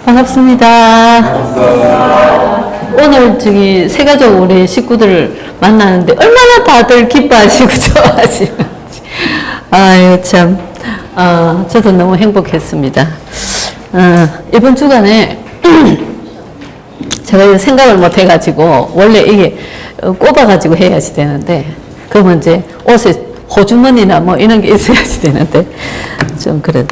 반갑습니다. 오늘 저기 새가족 우리 식구들 만나는데 얼마나 다들 기뻐하시고 좋아하시는지. 아유, 참. 저도 너무 행복했습니다. 이번 주간에 제가 생각을 못 해가지고, 원래 이게 꼽아가지고 해야지 되는데, 그러면 이제 옷에 호주머니나 뭐 이런 게 있어야지 되는데, 좀 그래.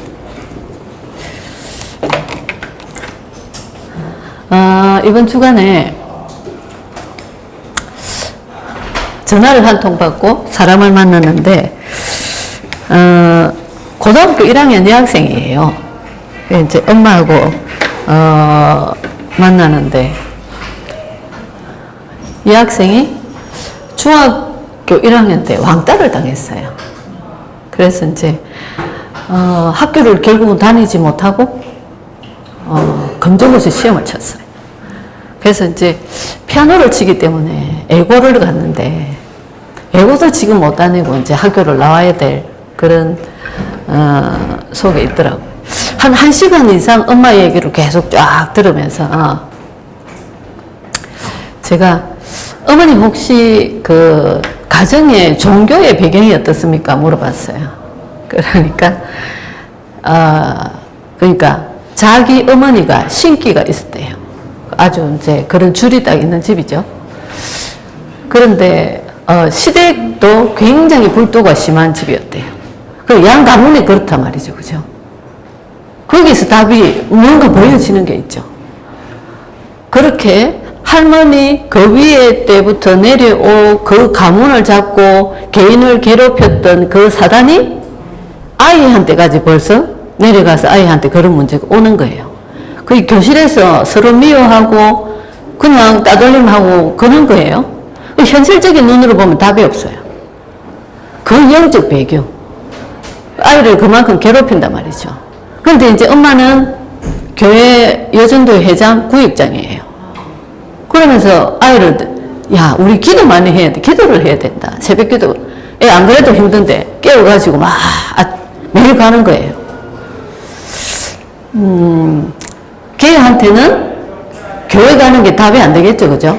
이번 주간에 전화를 한 통 받고 사람을 만났는데, 고등학교 1학년 여학생이에요. 이제 엄마하고, 만나는데, 이 학생이 중학교 1학년 때 왕따를 당했어요. 그래서 이제, 학교를 결국은 다니지 못하고, 검정고시 시험을 쳤어요. 그래서 이제 피아노를 치기 때문에 애고를 갔는데, 애고도 지금 못 다니고 이제 학교를 나와야 될 그런, 속에 있더라고요. 한 1시간 이상 엄마 얘기를 계속 쫙 들으면서, 제가, 어머님 혹시 그, 가정의 종교의 배경이 어떻습니까? 물어봤어요. 그러니까, 그러니까, 자기 어머니가 신기가 있었대요. 아주 이제 그런 줄이 딱 있는 집이죠. 그런데, 시댁도 굉장히 불도가 심한 집이었대요. 그 양 가문이 그렇단 말이죠. 그죠? 거기서 답이 뭔가 보여지는 게 있죠. 그렇게 할머니 그 위에 때부터 내려오 그 가문을 잡고 개인을 괴롭혔던 그 사단이 아이한테까지 벌써 내려가서 아이한테 그런 문제가 오는 거예요. 그 교실에서 서로 미워하고 그냥 따돌림하고 그런 거예요. 현실적인 눈으로 보면 답이 없어요. 그 영적 배경. 아이를 그만큼 괴롭힌단 말이죠. 그런데 이제 엄마는 교회 여전도회 회장 구역장이에요. 그러면서 아이를, 야, 우리 기도 많이 해야 돼. 기도를 해야 된다. 새벽 기도. 애 안 그래도 힘든데 깨워가지고 막 매일 가는 거예요. 걔한테는 교회 가는 게 답이 안 되겠죠. 그죠?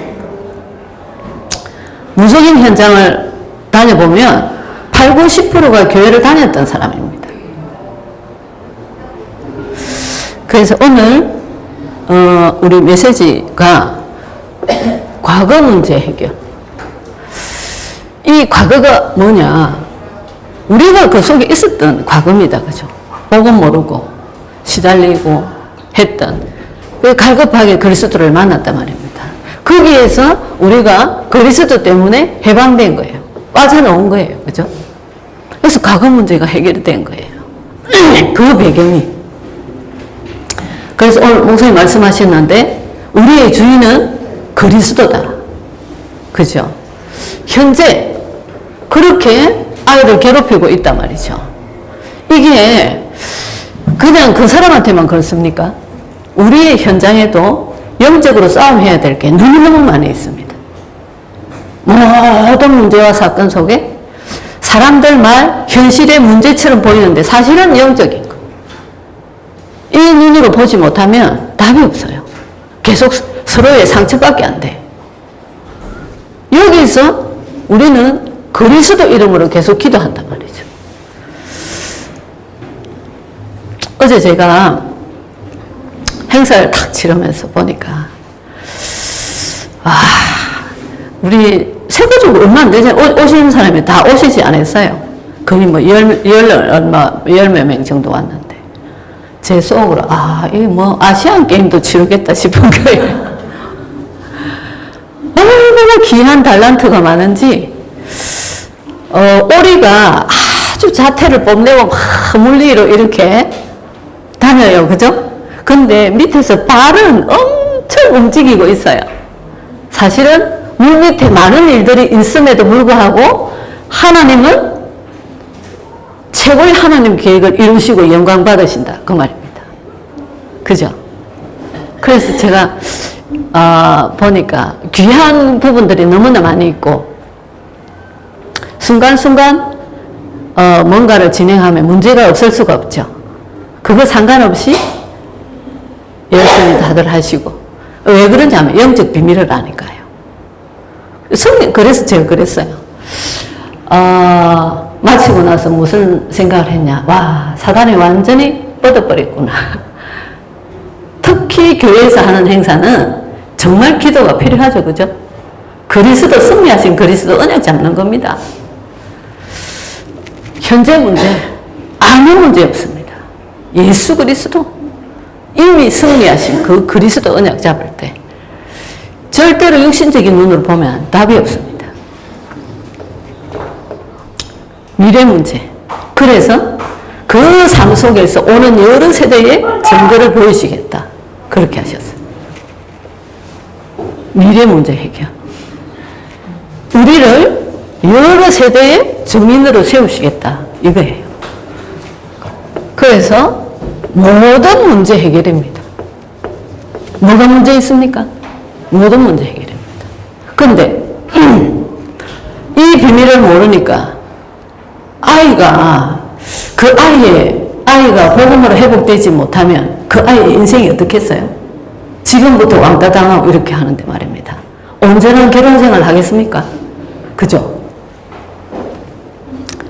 무속인 현장을 다녀보면 80, 90%가 교회를 다녔던 사람입니다. 그래서 오늘 우리 메시지가 과거 문제 해결. 이 과거가 뭐냐? 우리가 그 속에 있었던 과거입니다. 그죠? 보고 모르고 시달리고 했던 그 갈급하게 그리스도를 만났단 말입니다. 거기에서 우리가 그리스도 때문에 해방된 거예요. 빠져나온 거예요. 그죠? 그래서 과거 문제가 해결된 거예요. 그 배경이. 그래서 오늘 목사님 말씀하셨는데, 우리의 주인은 그리스도다. 그죠? 현재 그렇게 아이를 괴롭히고 있단 말이죠. 이게 그냥 그 사람한테만 그렇습니까? 우리의 현장에도 영적으로 싸움해야 될 게 너무너무 많이 있습니다. 모든 문제와 사건 속에 사람들 말 현실의 문제처럼 보이는데 사실은 영적인 거. 이 눈으로 보지 못하면 답이 없어요. 계속 서로의 상처밖에 안 돼. 여기서 우리는 그리스도 이름으로 계속 기도한단 말이죠. 어제 제가 행사를 탁 치르면서 보니까, 우리 세계적으로 얼마 안 되지 오시는 사람이 다 오시지 않았어요. 거의 뭐 열몇 명 정도 왔는데, 제 속으로, 이게 뭐 아시안 게임도 치르겠다 싶은 거예요. 얼마나 귀한 달란트가 많은지, 오리가 아주 자태를 뽐내고 막 물리로 이렇게 다녀요. 그죠? 근데 밑에서 발은 엄청 움직이고 있어요. 사실은 물 밑에 많은 일들이 있음에도 불구하고 하나님은 최고의 하나님 계획을 이루시고 영광 받으신다. 그 말입니다. 그죠? 그래서 제가 보니까 귀한 부분들이 너무나 많이 있고, 순간순간 뭔가를 진행하면 문제가 없을 수가 없죠. 그거 상관없이 열심히 다들 하시고. 왜 그러냐면 영적 비밀을 아니까요. 성령, 그래서 제가 그랬어요. 마치고 나서 무슨 생각을 했냐. 와, 사단이 완전히 뻗어버렸구나. 특히 교회에서 하는 행사는 정말 기도가 필요하죠. 그죠? 그리스도, 승리하신 그리스도 언약 잡는 겁니다. 현재 문제, 아무 문제 없습니다. 예수 그리스도, 이미 승리하신 그 그리스도 언약 잡을 때 절대로 육신적인 눈으로 보면 답이 없습니다. 미래 문제. 그래서 그 삶 속에서 오는 여러 세대의 증거를 보여주겠다. 그렇게 하셨어요. 미래 문제 해결. 우리를 여러 세대의 증인으로 세우시겠다. 이거예요. 그래서 모든 문제 해결입니다. 뭐가 문제 있습니까? 모든 문제 해결입니다. 그런데 이 비밀을 모르니까 아이가 복음으로 회복되지 못하면 그 아이의 인생이 어떻겠어요? 지금부터 왕따 당하고 이렇게 하는데 말입니다. 온전한 결혼 생활 하겠습니까? 그죠?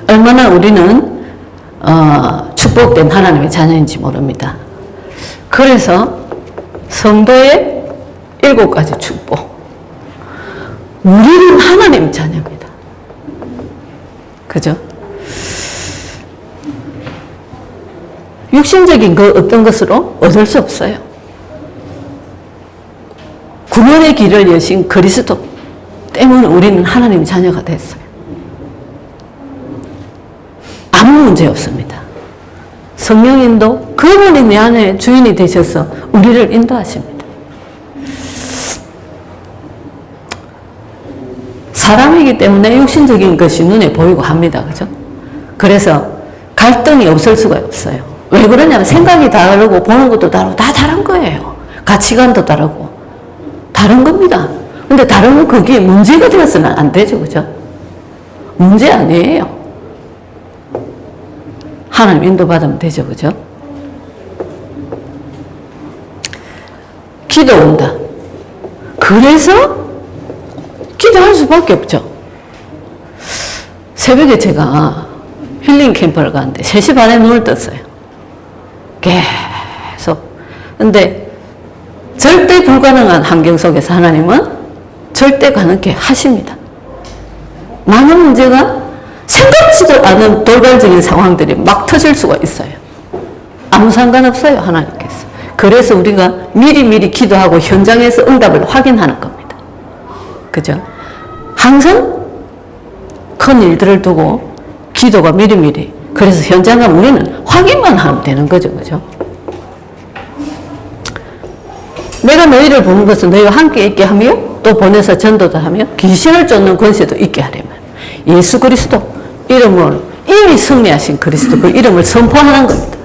얼마나 우리는 축복된 하나님의 자녀인지 모릅니다. 그래서 성도의 7가지 축복. 우리는 하나님 자녀입니다. 그죠? 육신적인 그 어떤 것으로 얻을 수 없어요. 구원의 길을 여신 그리스도 때문에 우리는 하나님 자녀가 됐어요. 아무 문제 없습니다. 성령인도 그분이 내 안에 주인이 되셔서 우리를 인도하십니다. 사람이기 때문에 육신적인 것이 눈에 보이고 합니다. 그죠? 그래서 갈등이 없을 수가 없어요. 왜 그러냐면 생각이 다르고 보는 것도 다르고 다 다른 거예요. 가치관도 다르고 다른 겁니다. 근데 다르면 그게 문제가 되어서는 안 되죠. 그죠? 문제 아니에요. 하나님 인도받으면 되죠. 그죠? 기도 온다. 그래서 기도할 수밖에 없죠. 새벽에 제가 힐링 캠프를 가는데 3시 반에 눈을 떴어요. 계속. 근데 절대 불가능한 환경 속에서 하나님은 절대 가능케 하십니다. 많은 문제가 생각지도 않은 돌발적인 상황들이 막 터질 수가 있어요. 아무 상관없어요, 하나님께서. 그래서 우리가 미리미리 기도하고 현장에서 응답을 확인하는 겁니다. 그죠? 항상 큰 일들을 두고 기도가 미리미리. 그래서 현장 가면 우리는 확인만 하면 되는 거죠. 그죠? 내가 너희를 보는 것은 너희와 함께 있게 하며 또 보내서 전도도 하며 귀신을 쫓는 권세도 있게 하려면 예수 그리스도 이름으로 이미 승리하신 그리스도 그 이름을 선포하는 겁니다.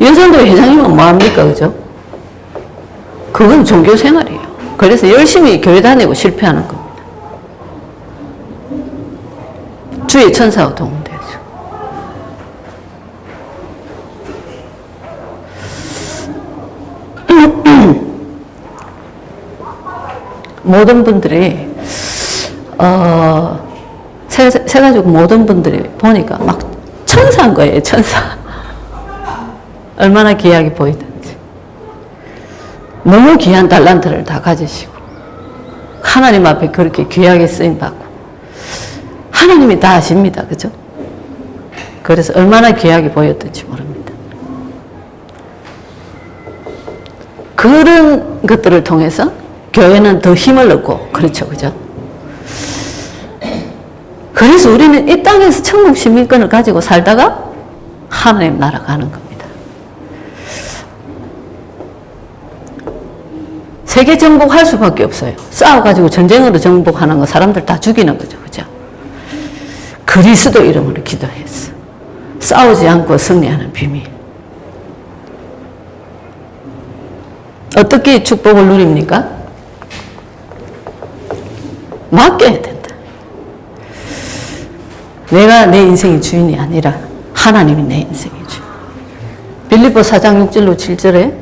연산도 회장이면 뭐합니까? 그죠? 그건 종교 생활이에요. 그래서 열심히 교회 다니고 실패하는 겁니다. 주의 천사가 도움되죠. 모든 분들이 세가지고 모든 분들이 보니까 막 천사인 거예요. 천사. 얼마나 귀하게 보이든지. 너무 귀한 달란트를 다 가지시고 하나님 앞에 그렇게 귀하게 쓰임받고 하나님이 다 아십니다. 그죠? 그래서 얼마나 귀하게 보였던지 모릅니다. 그런 것들을 통해서 교회는 더 힘을 얻고 그렇죠. 그죠? 그래서 우리는 이 땅에서 천국 시민권을 가지고 살다가 하나님 나라 가는 겁니다. 세계 정복할 수밖에 없어요. 싸워가지고 전쟁으로 정복하는 거 사람들 다 죽이는 거죠. 그죠? 그리스도 이름으로 기도했어. 싸우지 않고 승리하는 비밀. 어떻게 축복을 누립니까? 맡겨야 된다. 내가 내 인생의 주인이 아니라 하나님이 내 인생의 주인. 빌립보 4장 6절로 7절에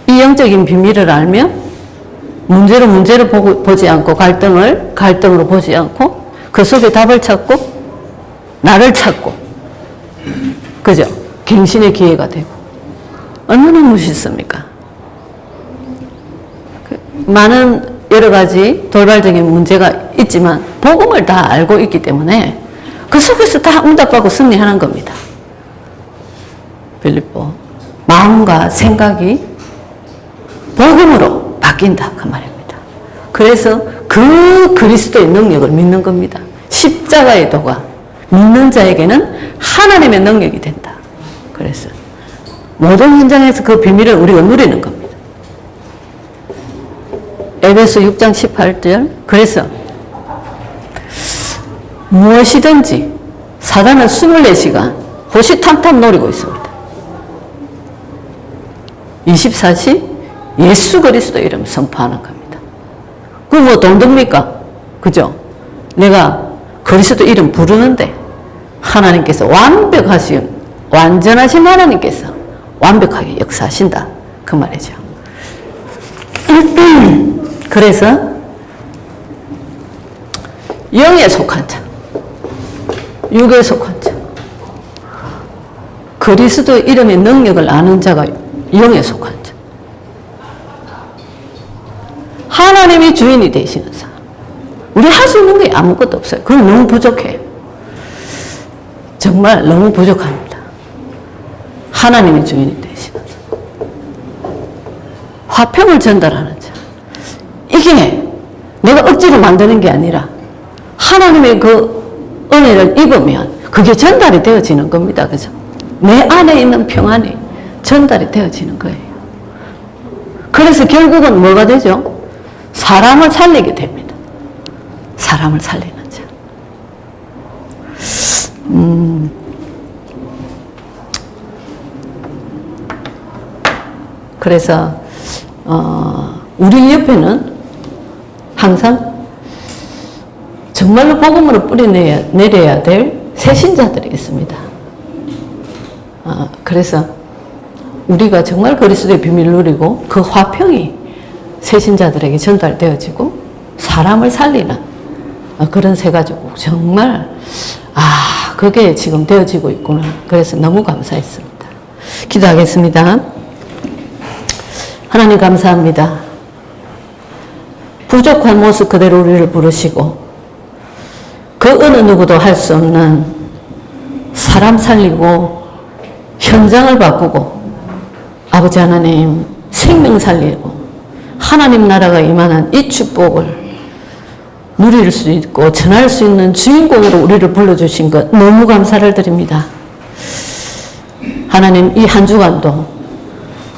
이 영적인 비밀을 알면 문제를 보지 않고 갈등으로 보지 않고 그 속에 답을 찾고 나를 찾고 그죠? 갱신의 기회가 되고 얼마나 멋있습니까? 많은 여러 가지 돌발적인 문제가 있지만 복음을 다 알고 있기 때문에 그 속에서 다 응답하고 승리하는 겁니다. 빌립보 마음과 생각이 복음으로 바뀐다 그 말입니다. 그래서 그 그리스도의 능력을 믿는 겁니다. 십자가의 도가 믿는 자에게는 하나님의 능력이 된다. 그래서 모든 현장에서 그 비밀을 우리가 누리는 겁니다. 에베소 6장 18절 그래서 무엇이든지 사단은 24시간 호시탐탐 노리고 있습니다. 24시 예수 그리스도 이름 선포하는 겁니다. 그거 뭐 돈 듭니까? 그죠? 내가 그리스도 이름 부르는데 하나님께서 완전하신 하나님께서 완벽하게 역사하신다. 그 말이죠. 그래서 영에 속한 자, 육에 속한 자, 그리스도 이름의 능력을 아는 자가 영에 속한 자, 하나님이 주인이 되시는 사람. 우리 할 수 있는 게 아무것도 없어요. 그건 너무 부족해요. 정말 너무 부족합니다. 하나님이 주인이 되시는 자, 화평을 전달하는 자. 이게 내가 억지로 만드는 게 아니라 하나님의 그 은혜를 입으면 그게 전달이 되어지는 겁니다. 그죠? 내 안에 있는 평안이 전달이 되어지는 거예요. 그래서 결국은 뭐가 되죠? 사람을 살리게 됩니다. 사람을 살리는 자. 그래서 우리 옆에는 항상 정말로 복음으로 뿌리내려야 될 새신자들이 있습니다. 그래서 우리가 정말 그리스도의 비밀을 누리고 그 화평이 새신자들에게 전달되어지고 사람을 살리는 그런 세 가지고 정말 그게 지금 되어지고 있구나. 그래서 너무 감사했습니다. 기도하겠습니다. 하나님 감사합니다. 부족한 모습 그대로 우리를 부르시고 그 어느 누구도 할 수 없는 사람 살리고 현장을 바꾸고 아버지 하나님 생명 살리고 하나님 나라가 임하는 이 축복을 누릴 수 있고 전할 수 있는 주인공으로 우리를 불러주신 것 너무 감사를 드립니다. 하나님 이 한 주간도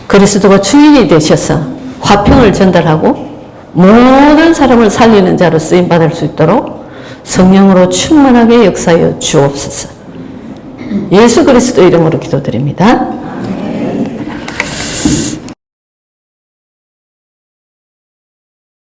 그리스도가 주인이 되셔서 화평을 전달하고 모든 사람을 살리는 자로 쓰임받을 수 있도록 성령으로 충만하게 역사하여 주옵소서. 예수 그리스도 이름으로 기도드립니다.